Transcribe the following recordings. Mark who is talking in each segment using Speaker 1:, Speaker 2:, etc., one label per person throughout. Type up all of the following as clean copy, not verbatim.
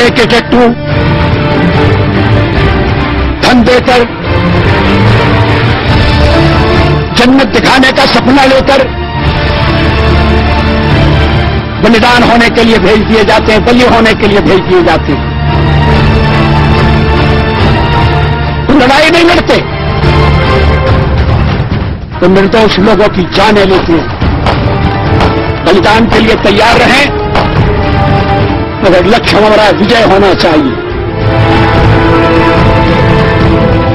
Speaker 1: दे के टट्टू, धन देकर, जन्नत दिखाने का सपना लेकर बलिदान होने के लिए भेज दिए जाते हैं, बलि होने के लिए भेज दिए जाते हैं। तो लड़ाई नहीं लड़ते, तो निर्दोष लोगों की जानें लेते हैं। बलिदान के लिए तैयार रहें, मगर लक्ष्य हमारा विजय होना चाहिए।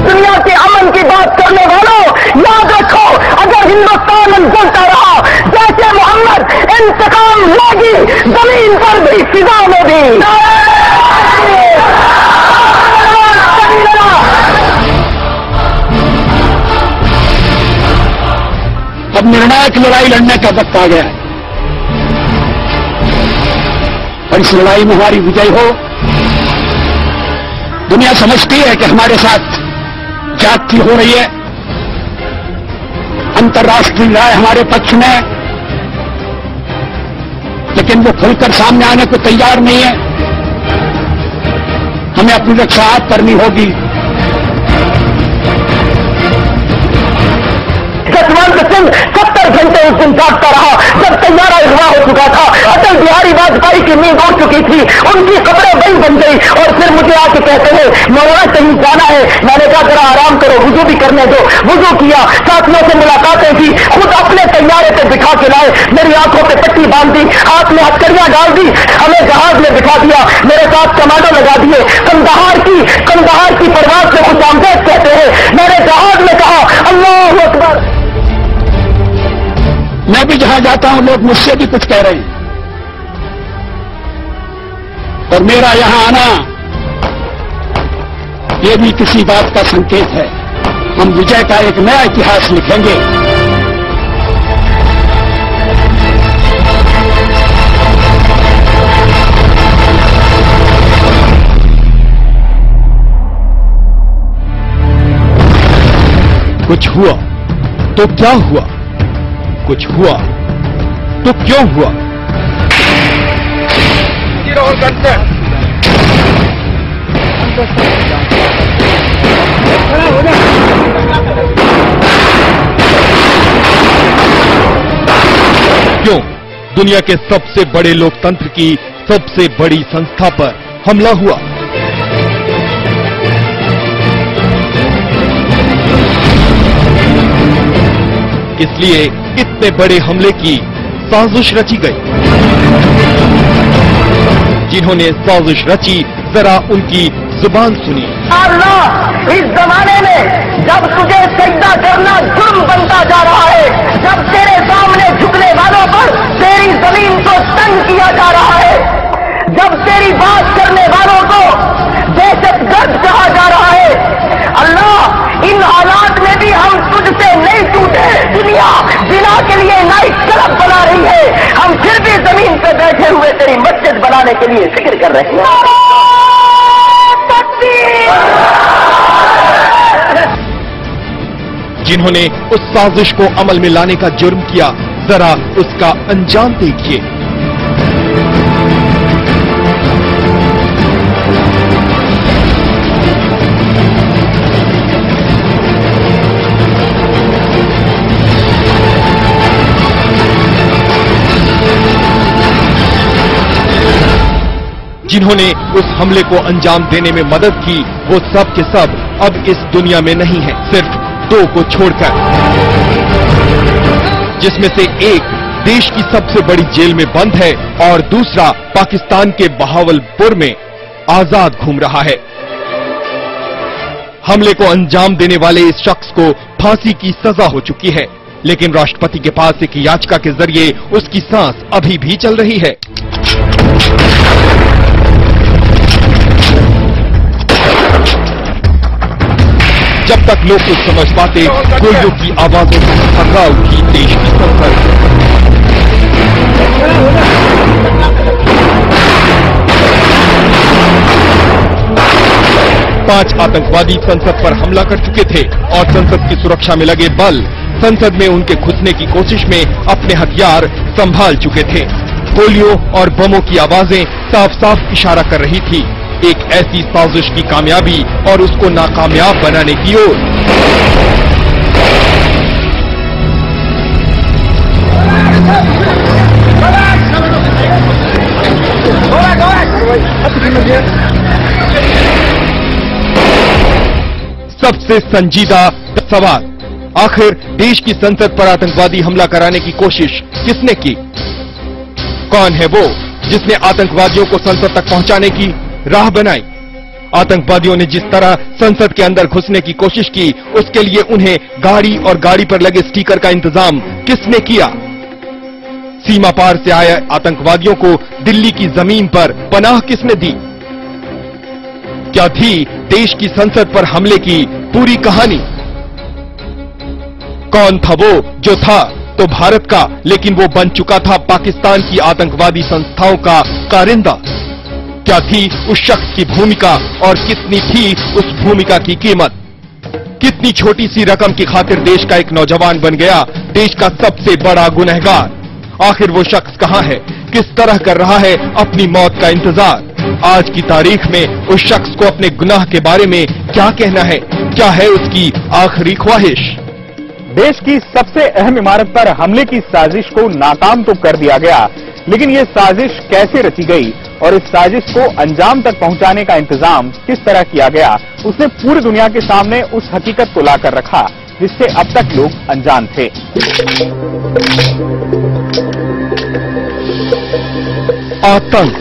Speaker 2: दुनिया के अमन की बात करने वालों, याद रखो, अगर हिंदुस्तान जलता रहा जैसे मोहम्मद, इंतकाम लेगी जमीन पर भी, फिजा में भी।
Speaker 1: अब निर्णायक लड़ाई लड़ने का वक्त आ गया है और इस लड़ाई में हमारी विजय हो। दुनिया समझती है कि हमारे साथ जाति हो रही है, अंतर्राष्ट्रीय न्याय हमारे पक्ष में है, लेकिन वो खुलकर सामने आने को तैयार नहीं है। हमें अपनी रक्षा आप करनी होगी।
Speaker 2: जसवंत सिंह 70 घंटे उस दिन जागता रहा जब तैयारा अगवा हो चुका था। अटल बिहारी वाजपेयी की नींद उड़ चुकी थी, उनकी कब्रें वही बन गई और फिर मुझे आके कहते हैं मौलाना कहीं जाना है। मैंने कहा जरा आराम करो, वुजू भी करने दो। वुजू किया, साथियों से मुलाकातें की, खुद अपने तैयारे पे बिठा के लाए, मेरी आंखों पे पट्टी बांध दी, हाथ में हथकड़ियां डाल दी, हमें जहाज में बिठा दिया, मेरे साथ कमांडो लगा दिए। कंदहार की परवाज से कुछ आमदेद कहते हैं। मैंने जहाज में कहा अल्लाहू अकबर।
Speaker 1: मैं भी जहां जाता हूं लोग मुझसे भी कुछ कह रहे हैं और मेरा यहां आना ये भी किसी बात का संकेत है। हम विजय का एक नया इतिहास लिखेंगे।
Speaker 3: कुछ हुआ तो क्या हुआ, कुछ हुआ तो क्यों हुआ। क्यों दुनिया के सबसे बड़े लोकतंत्र की सबसे बड़ी संस्था पर हमला हुआ। इसलिए इतने बड़े हमले की साजिश रची गई। जिन्होंने साजिश रची जरा उनकी जुबान सुनी।
Speaker 2: अल्लाह, इस जमाने में जब तुझे सजदा करना जुर्म बनता जा रहा है, जब तेरे सामने झुकने वालों पर तेरी जमीन को तंग किया जा रहा है, जब तेरी बात करने वालों को दहशतगर्द कहा जा रहा है, अल्लाह इन हालात में भी हम तुझसे नहीं टूटे। दुनिया बिना के लिए नाइट क्लब बना रही है, हम फिर भी जमीन पे बैठे हुए तेरी मस्जिद बनाने के लिए फिक्र कर रहे हैं।
Speaker 3: जिन्होंने उस साजिश को अमल में लाने का जुर्म किया, जरा उसका अंजाम देखिए। जिन्होंने उस हमले को अंजाम देने में मदद की, वो सब के सब अब इस दुनिया में नहीं है, सिर्फ दो को छोड़कर, जिसमें से एक देश की सबसे बड़ी जेल में बंद है और दूसरा पाकिस्तान के बहावलपुर में आजाद घूम रहा है। हमले को अंजाम देने वाले इस शख्स को फांसी की सजा हो चुकी है, लेकिन राष्ट्रपति के पास एक याचिका के जरिए उसकी सांस अभी भी चल रही है। जब तक लोग कुछ समझ पाते, गोलियों की आवाजों से थर्रा उठी देश की संसद। पांच आतंकवादी संसद पर हमला कर चुके थे और संसद की सुरक्षा में लगे बल संसद में उनके घुसने की कोशिश में अपने हथियार संभाल चुके थे। गोलियों और बमों की आवाजें साफ साफ इशारा कर रही थी एक ऐसी साजिश की कामयाबी और उसको नाकामयाब बनाने की ओर। सबसे संजीदा सवाल, आखिर देश की संसद पर आतंकवादी हमला कराने की कोशिश किसने की? कौन है वो जिसने आतंकवादियों को संसद तक पहुंचाने की राह बनाई? आतंकवादियों ने जिस तरह संसद के अंदर घुसने की कोशिश की, उसके लिए उन्हें गाड़ी और गाड़ी पर लगे स्टिकर का इंतजाम किसने किया? सीमा पार से आए आतंकवादियों को दिल्ली की जमीन पर पनाह किसने दी? क्या थी देश की संसद पर हमले की पूरी कहानी? कौन था वो जो था तो भारत का, लेकिन वो बन चुका था पाकिस्तान की आतंकवादी संस्थाओं का कारिंदा? क्या थी उस शख्स की भूमिका और कितनी थी उस भूमिका की कीमत? कितनी छोटी सी रकम की खातिर देश का एक नौजवान बन गया देश का सबसे बड़ा गुनहगार? आखिर वो शख्स कहां है? किस तरह कर रहा है अपनी मौत का इंतजार? आज की तारीख में उस शख्स को अपने गुनाह के बारे में क्या कहना है? क्या है उसकी आखिरी ख्वाहिश?
Speaker 4: देश की सबसे अहम इमारत पर हमले की साजिश को नाकाम तो कर दिया गया, लेकिन ये साजिश कैसे रची गई और इस साजिश को अंजाम तक पहुंचाने का इंतजाम किस तरह किया गया, उसने पूरी दुनिया के सामने उस हकीकत को लाकर रखा जिससे अब तक लोग अनजान थे।
Speaker 3: आतंक,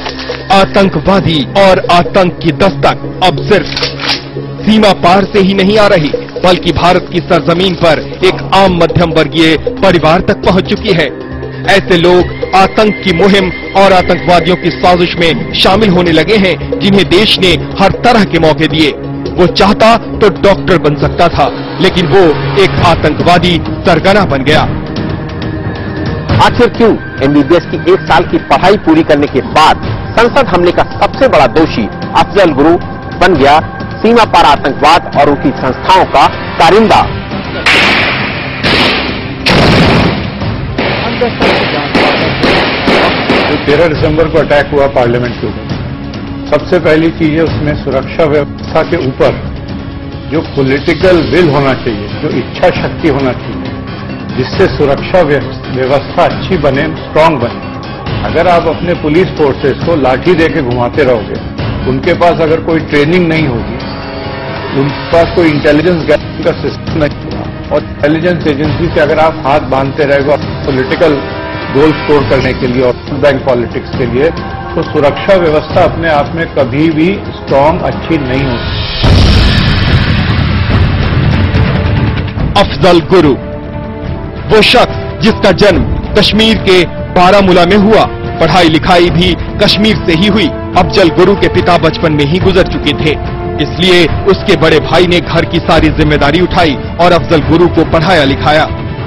Speaker 3: आतंकवादी और आतंक की दस्तक अब सिर्फ सीमा पार से ही नहीं आ रही, बल्कि भारत की सरजमीन पर एक आम मध्यम वर्गीय परिवार तक पहुंच चुकी है। ऐसे लोग आतंक की मुहिम और आतंकवादियों की साजिश में शामिल होने लगे हैं जिन्हें देश ने हर तरह के मौके दिए। वो चाहता तो डॉक्टर बन सकता था, लेकिन वो एक आतंकवादी सरगना बन गया।
Speaker 2: आखिर क्यों एमबीबीएस की 1 साल की पढ़ाई पूरी करने के बाद संसद हमले का सबसे बड़ा दोषी अफजल गुरु बन गया सीमा पार आतंकवाद और उनकी संस्थाओं का कारिंदा?
Speaker 5: जो 13 दिसंबर को अटैक हुआ पार्लियामेंट के ऊपर, सबसे पहली चीज है उसमें सुरक्षा व्यवस्था के ऊपर जो पॉलिटिकल विल होना चाहिए, जो इच्छा शक्ति होना चाहिए, जिससे सुरक्षा व्यवस्था अच्छी बने, स्ट्रांग बने। अगर आप अपने पुलिस फोर्सेस को लाठी देके घुमाते रहोगे, उनके पास अगर कोई ट्रेनिंग नहीं होगी, उनके पास कोई इंटेलिजेंस गैदरिंग का सिस्टम नहीं होगा, और इंटेलिजेंस एजेंसी से अगर आप हाथ बांधते रहेगा पॉलिटिकल गोल स्कोर करने के लिए और बैंक पॉलिटिक्स के लिए, तो सुरक्षा व्यवस्था अपने आप में कभी भी स्ट्रांग अच्छी नहीं होती।
Speaker 3: अफजल गुरु, वो शख्स जिसका जन्म कश्मीर के बारामूला में हुआ, पढ़ाई लिखाई भी कश्मीर से ही हुई। अफजल गुरु के पिता बचपन में ही गुजर चुके थे, इसलिए उसके बड़े भाई ने घर की सारी जिम्मेदारी उठाई और अफजल गुरु को पढ़ाया लिखाया।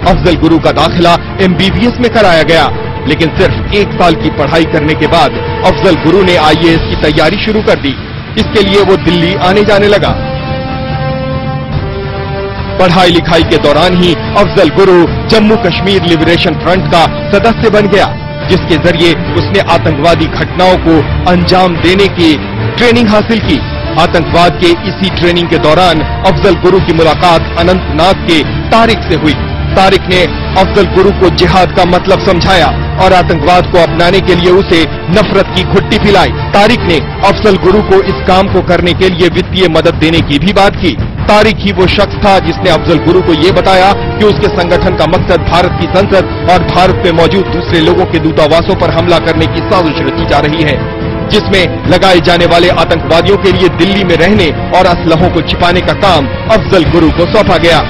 Speaker 3: अफजल गुरु का दाखिला एमबीबीएस में कराया गया, लेकिन सिर्फ 1 साल की पढ़ाई करने के बाद अफजल गुरु ने आईएएस की तैयारी शुरू कर दी। इसके लिए वो दिल्ली आने जाने लगा। पढ़ाई लिखाई के दौरान ही अफजल गुरु जम्मू कश्मीर लिबरेशन फ्रंट का सदस्य बन गया, जिसके जरिए उसने आतंकवादी घटनाओं को अंजाम देने की ट्रेनिंग हासिल की। आतंकवाद के इसी ट्रेनिंग के दौरान अफजल गुरु की मुलाकात अनंतनाग के तारिक से हुई। तारिक ने अफजल गुरु को जिहाद का मतलब समझाया और आतंकवाद को अपनाने के लिए उसे नफरत की घुट्टी पिलाई। तारिक ने अफजल गुरु को इस काम को करने के लिए वित्तीय मदद देने की भी बात की। तारिक ही वो शख्स था जिसने अफजल गुरु को ये बताया कि उसके संगठन का मकसद भारत की संसद और भारत में मौजूद दूसरे लोगों के दूतावासों पर हमला करने की साजिश रची जा रही है, जिसमें लगाए जाने वाले आतंकवादियों के लिए दिल्ली में रहने और असलहों को छिपाने का काम अफजल गुरु को सौंपा गया।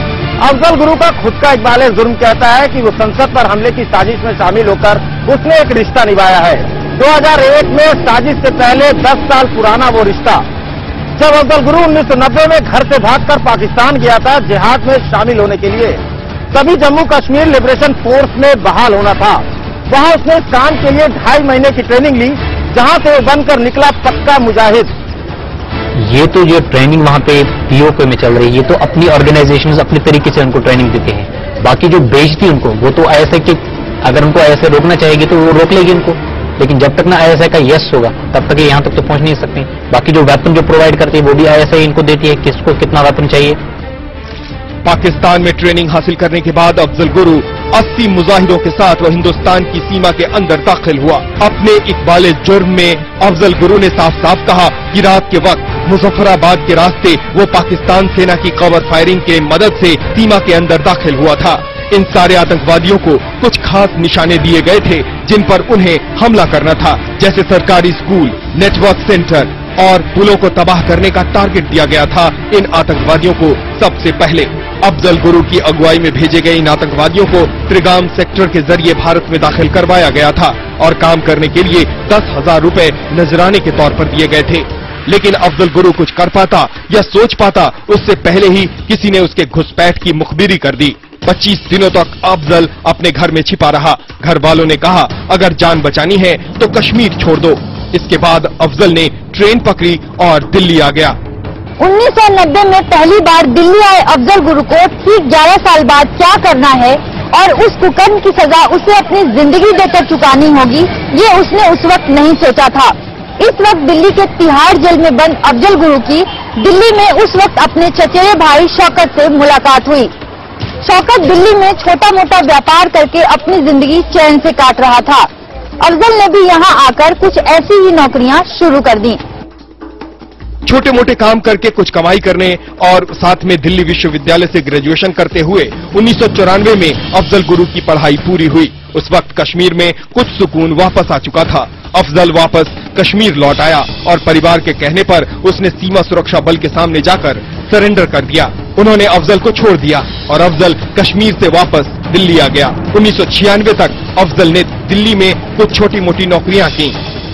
Speaker 4: अफजल गुरु का खुद का इकबाल जुर्म कहता है कि वो संसद पर हमले की साजिश में शामिल होकर उसने एक रिश्ता निभाया है। 2001 में साजिश से पहले 10 साल पुराना वो रिश्ता, जब अफजल गुरु 1990 में घर से भागकर पाकिस्तान गया था जिहाद में शामिल होने के लिए। तभी जम्मू कश्मीर लिबरेशन फोर्स में बहाल होना था। वहां उसने काम के लिए 2.5 महीने की ट्रेनिंग ली, जहां से वो बनकर निकला पक्का मुजाहिद।
Speaker 6: ये तो जो ट्रेनिंग वहां पे पीओके में चल रही है, ये तो अपनी ऑर्गेनाइजेशन अपने तरीके से उनको ट्रेनिंग देते हैं। बाकी जो बेचती उनको, वो तो ऐसे कि अगर उनको ऐसे रोकना चाहेगी तो वो रोक लेगी उनको। लेकिन जब तक ना ISI का यस होगा तब तक ये यहाँ तक तो पहुंच नहीं सकते। बाकी जो वेपन जो प्रोवाइड करती है वो भी ISI इनको देती है, किसको कितना वेपन चाहिए।
Speaker 3: पाकिस्तान में ट्रेनिंग हासिल करने के बाद अफजल गुरु 80 मुजाहिरों के साथ वह हिंदुस्तान की सीमा के अंदर दाखिल हुआ। अपने इकबाल जुर्म में अफजल गुरु ने साफ साफ कहा कि रात के वक्त मुजफ्फराबाद के रास्ते वो पाकिस्तान सेना की कवर फायरिंग के मदद से सीमा के अंदर दाखिल हुआ था। इन सारे आतंकवादियों को कुछ खास निशाने दिए गए थे जिन पर उन्हें हमला करना था, जैसे सरकारी स्कूल, नेटवर्क सेंटर और पुलों को तबाह करने का टारगेट दिया गया था इन आतंकवादियों को। सबसे पहले अफजल गुरु की अगुवाई में भेजे गए इन आतंकवादियों को त्रिगाम सेक्टर के जरिए भारत में दाखिल करवाया गया था और काम करने के लिए 10,000 रुपए नजराने के तौर पर दिए गए थे। लेकिन अफजल गुरु कुछ कर पाता या सोच पाता उससे पहले ही किसी ने उसके घुसपैठ की मुखबिरी कर दी। 25 दिनों तक अफजल अपने घर में छिपा रहा। घर वालों ने कहा अगर जान बचानी है तो कश्मीर छोड़ दो। इसके बाद अफजल ने ट्रेन पकड़ी और दिल्ली आ गया।
Speaker 7: 1990 में पहली बार दिल्ली आए अफजल गुरु को ठीक 11 साल बाद क्या करना है और उस कुकर्म की सजा उसे अपनी जिंदगी देकर चुकानी होगी, ये उसने उस वक्त नहीं सोचा था। इस वक्त दिल्ली के तिहाड़ जेल में बंद अफजल गुरु की दिल्ली में उस वक्त अपने चचेरे भाई शौकत से मुलाकात हुई। शौकत दिल्ली में छोटा मोटा व्यापार करके अपनी जिंदगी चैन से काट रहा था। अफजल ने भी यहाँ आकर कुछ ऐसी ही नौकरियां शुरू कर दी।
Speaker 3: छोटे मोटे काम करके कुछ कमाई करने और साथ में दिल्ली विश्वविद्यालय से ग्रेजुएशन करते हुए 1994 में अफजल गुरु की पढ़ाई पूरी हुई। उस वक्त कश्मीर में कुछ सुकून वापस आ चुका था। अफजल वापस कश्मीर लौट आया और परिवार के कहने पर उसने सीमा सुरक्षा बल के सामने जाकर सरेंडर कर दिया। उन्होंने अफजल को छोड़ दिया और अफजल कश्मीर से वापस दिल्ली आ गया। 1996 तक अफजल ने दिल्ली में कुछ छोटी मोटी नौकरियां की,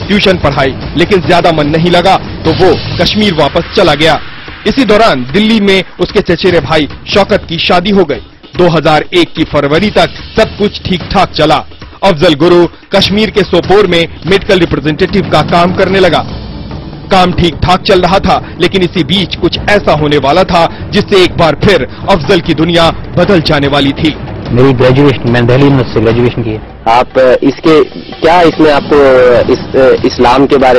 Speaker 3: ट्यूशन पढ़ाई, लेकिन ज्यादा मन नहीं लगा तो वो कश्मीर वापस चला गया। इसी दौरान दिल्ली में उसके चचेरे भाई शौकत की शादी हो गई। 2001 की फरवरी तक सब कुछ ठीक ठाक चला। अफजल गुरु कश्मीर के सोपोर में मेडिकल रिप्रेजेंटेटिव का काम करने लगा। काम ठीक ठाक चल रहा था, लेकिन इसी बीच कुछ ऐसा होने वाला था जिससे एक बार फिर अफजल की दुनिया बदल जाने वाली थी।
Speaker 6: मेरी ग्रेजुएशन, मैंने दिल्ली यूनिवर्सिटी से ग्रेजुएशन की है।
Speaker 2: आप इसके क्या इसमें आपको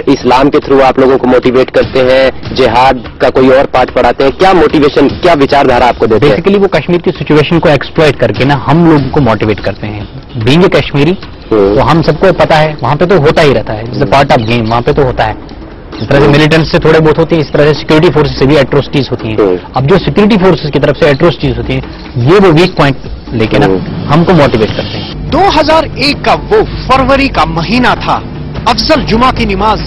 Speaker 2: इस्लाम के थ्रू आप लोगों को मोटिवेट करते हैं, जिहाद का कोई और पार्ट पढ़ाते हैं, क्या मोटिवेशन, क्या विचारधारा आपको देते हैं?
Speaker 6: बेसिकली वो कश्मीर की सिचुएशन को एक्सप्लॉइट करके ना हम लोगों को मोटिवेट करते हैं। बीइंग ए कश्मीरी तो हम सबको पता है वहाँ पे तो होता ही रहता है, जैसे पार्ट ऑफ गेम वहाँ पे तो होता है। इस तरह से मिलिटेंट्स से थोड़े बहुत होती है, इस तरह से सिक्योरिटी फोर्सेस से भी एट्रोसिटीज होती हैं। अब जो सिक्योरिटी फोर्सेस की तरफ से एट्रोसिटीज होती हैं, ये वो वीक पॉइंट लेके ना हमको मोटिवेट करते हैं।
Speaker 8: 2001 का वो फरवरी का महीना था। अफजल जुमा की नमाज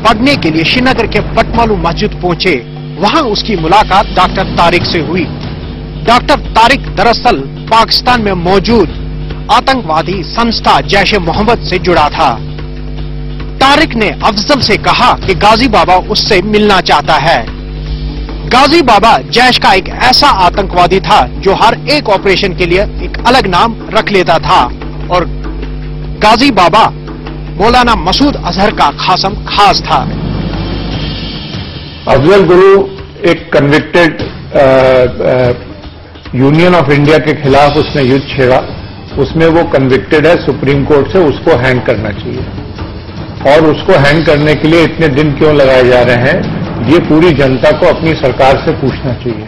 Speaker 8: पढ़ने के लिए श्रीनगर के बटमालू मस्जिद पहुंचे। वहां उसकी मुलाकात डॉक्टर तारिक से हुई। डॉक्टर तारिक दरअसल पाकिस्तान में मौजूद आतंकवादी संस्था जैश ए मोहम्मद से जुड़ा था। तारिक ने अफजल से कहा कि गाजी बाबा उससे मिलना चाहता है। गाजी बाबा जैश का एक ऐसा आतंकवादी था जो हर एक ऑपरेशन के लिए एक अलग नाम रख लेता था और गाजी बाबा मौलाना मसूद अजहर का खासम खास था।
Speaker 5: अफजल गुरु एक कन्विक्टेड यूनियन ऑफ इंडिया के खिलाफ उसने युद्ध छेड़ा, उसमें वो कन्विक्टेड है सुप्रीम कोर्ट से, उसको हैंग करना चाहिए। और उसको हैंग करने के लिए इतने दिन क्यों लगाए जा रहे हैं, ये पूरी जनता को अपनी सरकार से पूछना चाहिए।